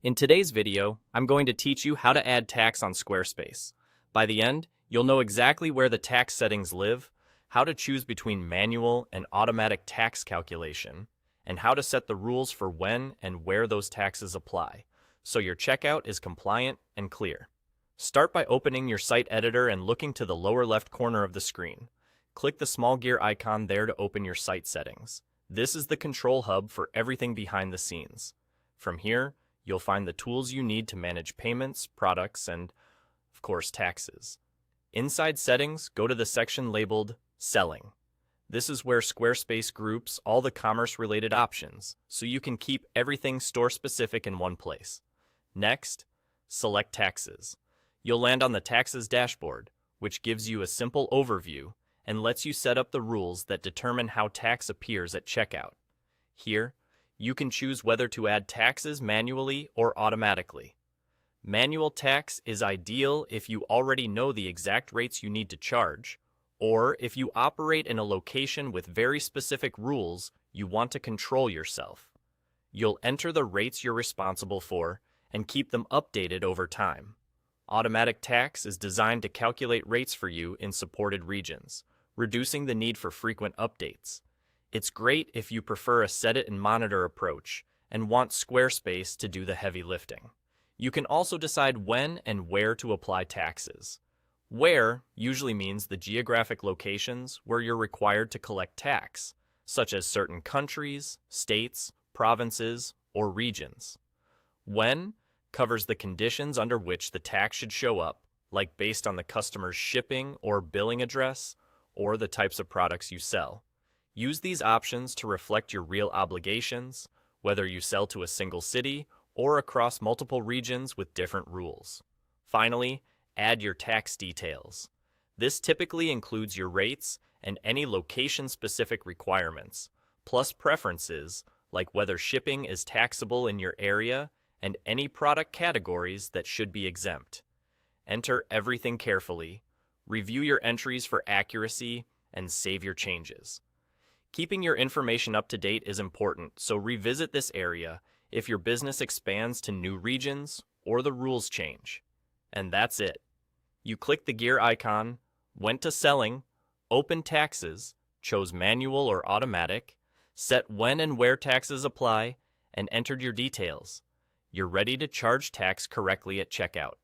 In today's video, I'm going to teach you how to add tax on Squarespace. By the end, you'll know exactly where the tax settings live, how to choose between manual and automatic tax calculation, and how to set the rules for when and where those taxes apply, so your checkout is compliant and clear. Start by opening your site editor and looking to the lower left corner of the screen. Click the small gear icon there to open your site settings. This is the control hub for everything behind the scenes. From here, you'll find the tools you need to manage payments, products, and, of course, taxes. Inside Settings, go to the section labeled Selling. This is where Squarespace groups all the commerce-related options, so you can keep everything store-specific in one place. Next, select Taxes. You'll land on the Taxes dashboard, which gives you a simple overview and lets you set up the rules that determine how tax appears at checkout. Here, you can choose whether to add taxes manually or automatically. Manual tax is ideal if you already know the exact rates you need to charge, or if you operate in a location with very specific rules you want to control yourself. You'll enter the rates you're responsible for and keep them updated over time. Automatic tax is designed to calculate rates for you in supported regions, reducing the need for frequent updates. It's great if you prefer a set-it-and-monitor approach and want Squarespace to do the heavy lifting. You can also decide when and where to apply taxes. Where usually means the geographic locations where you're required to collect tax, such as certain countries, states, provinces, or regions. When covers the conditions under which the tax should show up, like based on the customer's shipping or billing address, or the types of products you sell. Use these options to reflect your real obligations, whether you sell to a single city or across multiple regions with different rules. Finally, add your tax details. This typically includes your rates and any location-specific requirements, plus preferences like whether shipping is taxable in your area and any product categories that should be exempt. Enter everything carefully, review your entries for accuracy, and save your changes. Keeping your information up to date is important, so revisit this area if your business expands to new regions or the rules change. And that's it. You clicked the gear icon, went to Selling, opened Taxes, chose Manual or Automatic, set when and where taxes apply, and entered your details. You're ready to charge tax correctly at checkout.